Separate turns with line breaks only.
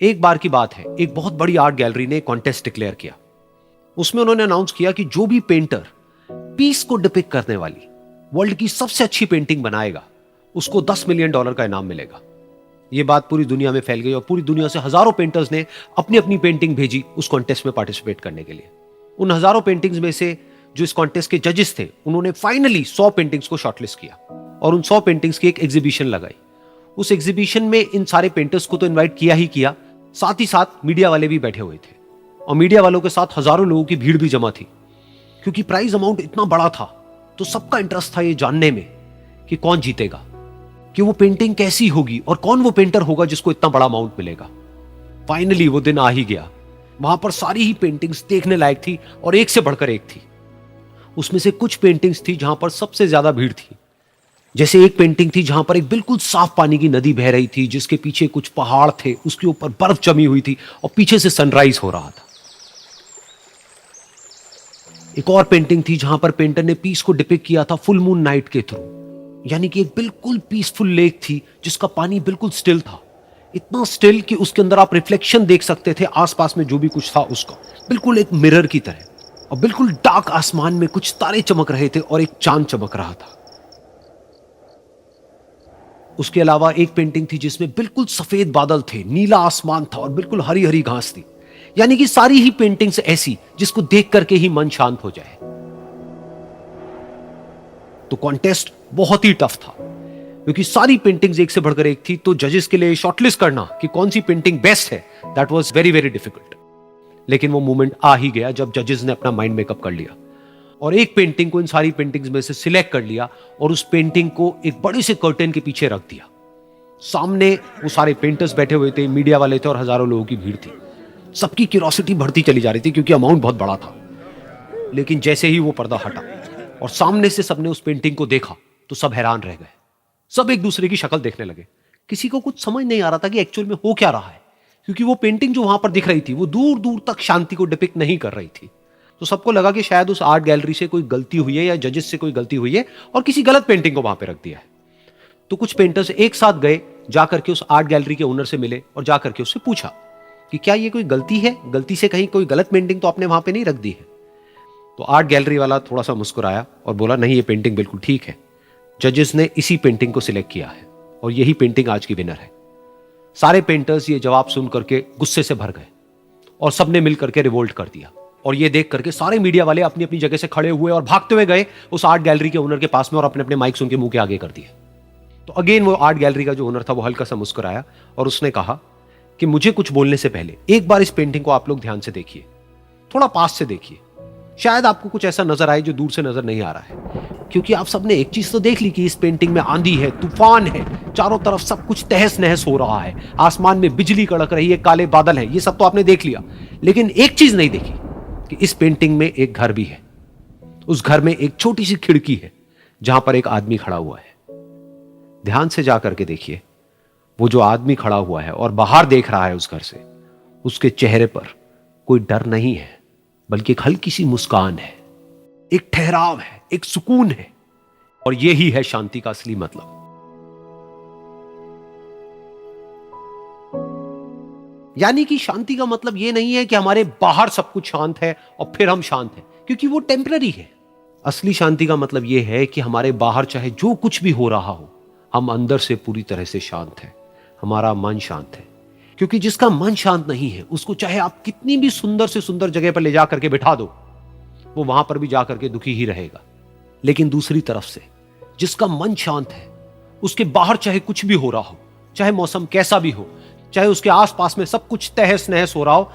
एक बार की बात है, एक बहुत बड़ी आर्ट गैलरी ने कॉन्टेस्ट डिक्लेयर किया। उसमें उन्होंने अनाउंस किया कि जो भी पेंटर पीस को डिपिक्ट करने वाली वर्ल्ड की सबसे अच्छी पेंटिंग बनाएगा, उसको $10 मिलियन का इनाम मिलेगा। यह बात पूरी दुनिया में फैल गई और पूरी दुनिया से हजारों पेंटर्स ने अपनी अपनी पेंटिंग भेजी उस कॉन्टेस्ट में पार्टिसिपेट करने के लिए। उन हजारों पेंटिंग्स में से जो इस कॉन्टेस्ट के जजेस थे, उन्होंने फाइनली 100 पेंटिंग्स को शॉर्टलिस्ट किया और उन 100 पेंटिंग्स की एक एग्जीबिशन लगाई। उस एग्जीबिशन में इन सारे पेंटर्स को तो इनवाइट किया ही किया, साथ ही साथ मीडिया वाले भी बैठे हुए थे और मीडिया वालों के साथ हजारों लोगों की भीड़ भी जमा थी। क्योंकि प्राइज अमाउंट इतना बड़ा था तो सबका इंटरेस्ट था ये जानने में कि कौन जीतेगा, कि वो पेंटिंग कैसी होगी और कौन वो पेंटर होगा जिसको इतना बड़ा अमाउंट मिलेगा। फाइनली वो दिन आ ही गया। वहां पर सारी ही पेंटिंग्स देखने लायक थी और एक से बढ़कर एक थी। उसमें से कुछ पेंटिंग्स थी जहां पर सबसे ज्यादा भीड़ थी। जैसे एक पेंटिंग थी जहां पर एक बिल्कुल साफ पानी की नदी बह रही थी, जिसके पीछे कुछ पहाड़ थे, उसके ऊपर बर्फ जमी हुई थी और पीछे से सनराइज हो रहा था। एक और पेंटिंग थी जहां पर पेंटर ने पीस को डिपिक्ट किया था फुल मून नाइट के थ्रू, यानी कि एक बिल्कुल पीसफुल लेक थी जिसका पानी बिल्कुल स्टिल था, इतना स्टिल कि उसके अंदर आप रिफ्लेक्शन देख सकते थे आसपास में जो भी कुछ था उसका, बिल्कुल एक मिरर की तरह। और बिल्कुल डार्क आसमान में कुछ तारे चमक रहे थे और एक चांद चमक रहा था। उसके अलावा एक पेंटिंग थी जिसमें बिल्कुल सफेद बादल थे, नीला आसमान था और बिल्कुल हरी हरी घास थी। यानी कि सारी ही पेंटिंग्स ऐसी जिसको देख करके ही मन शांत हो जाए। तो कॉन्टेस्ट बहुत ही टफ था क्योंकि सारी पेंटिंग्स एक से बढ़कर एक थी। तो जजेस के लिए शॉर्टलिस्ट करना कि कौन सी पेंटिंग बेस्ट है, that was very very difficult. लेकिन वो मोमेंट आ ही गया जब जजेस ने अपना माइंड मेकअप कर लिया और एक पेंटिंग को इन सारी पेंटिंग्स में से सिलेक्ट कर लिया और उस पेंटिंग को एक बड़े से कर्टेन के पीछे रख दिया। सामने वो सारे पेंटर्स बैठे हुए थे, मीडिया वाले थे और हजारों लोगों की भीड़ थी। सबकी क्यूरियोसिटी बढ़ती चली जा रही थी क्योंकि अमाउंट बहुत बड़ा था। लेकिन जैसे ही वो पर्दा हटा और सामने से सबने उस पेंटिंग को देखा तो सब हैरान रह गए। सब एक दूसरे की शक्ल देखने लगे। किसी को कुछ समझ नहीं आ रहा था कि एक्चुअल में हो क्या रहा है, क्योंकि वो पेंटिंग जो वहां पर दिख रही थी वो दूर दूर तक शांति को डिपिक्ट नहीं कर रही थी। तो सबको लगा कि शायद उस आर्ट गैलरी से कोई गलती हुई है या जजेस से कोई गलती हुई है और किसी गलत पेंटिंग को वहां पे रख दिया है। तो कुछ पेंटर्स एक साथ गए, जाकर के उस आर्ट गैलरी के ओनर से मिले और जाकर के उससे पूछा कि क्या ये कोई गलती है, गलती से कहीं कोई गलत पेंटिंग तो आपने वहां पे नहीं रख दी है। तो आर्ट गैलरी वाला थोड़ा सा मुस्कुराया और बोला, नहीं, ये पेंटिंग बिल्कुल ठीक है। जजेस ने इसी पेंटिंग को सिलेक्ट किया है और यही पेंटिंग आज की विनर है। सारे पेंटर्स ये जवाब सुन करके गुस्से से भर गए और सबने मिल करके रिवोल्ट कर दिया। और ये देख करके सारे मीडिया वाले अपनी अपनी जगह से खड़े हुए और भागते हुए गए उस आर्ट गैलरी के ओनर के पास में और अपने अपने माइक्स उनके मुंह के आगे कर दिए। तो अगेन वो आर्ट गैलरी का जो ओनर था वो हल्का सा मुस्कुराया और उसने कहा कि मुझे कुछ बोलने से पहले एक बार इस पेंटिंग को आप लोग ध्यान से देखिए, थोड़ा पास से देखिए, शायद आपको कुछ ऐसा नजर आए जो दूर से नजर नहीं आ रहा है। क्योंकि आप सबने एक चीज तो देख ली कि इस पेंटिंग में आंधी है, तूफान है, चारों तरफ सब कुछ तहस नहस हो रहा है, आसमान में बिजली कड़क रही है, काले बादल है, ये सब तो आपने देख लिया। लेकिन एक चीज नहीं देखी कि इस पेंटिंग में एक घर भी है। उस घर में एक छोटी सी खिड़की है जहां पर एक आदमी खड़ा हुआ है। ध्यान से जाकर के देखिए, वो जो आदमी खड़ा हुआ है और बाहर देख रहा है उस घर से, उसके चेहरे पर कोई डर नहीं है, बल्कि एक हल्की सी मुस्कान है, एक ठहराव है, एक सुकून है। और यही है शांति का असली मतलब। यानी कि शांति का मतलब यह नहीं है कि हमारे बाहर सब कुछ शांत है और फिर हम शांत हैं, क्योंकि वो टेम्पररी है। असली शांति का मतलब यह है कि हमारे बाहर चाहे जो कुछ भी हो रहा हो, हम अंदर से पूरी तरह से शांत हैं, हमारा मन शांत है। क्योंकि जिसका मन शांत नहीं है, उसको चाहे आप कितनी भी सुंदर से सुंदर जगह पर ले जाकर के बिठा दो, वो वहां पर भी जाकर के दुखी ही रहेगा। लेकिन दूसरी तरफ से जिसका मन शांत है, उसके बाहर चाहे कुछ भी हो रहा हो, चाहे मौसम कैसा भी हो, चाहे उसके आसपास में सब कुछ तहस नहस हो रहा हो,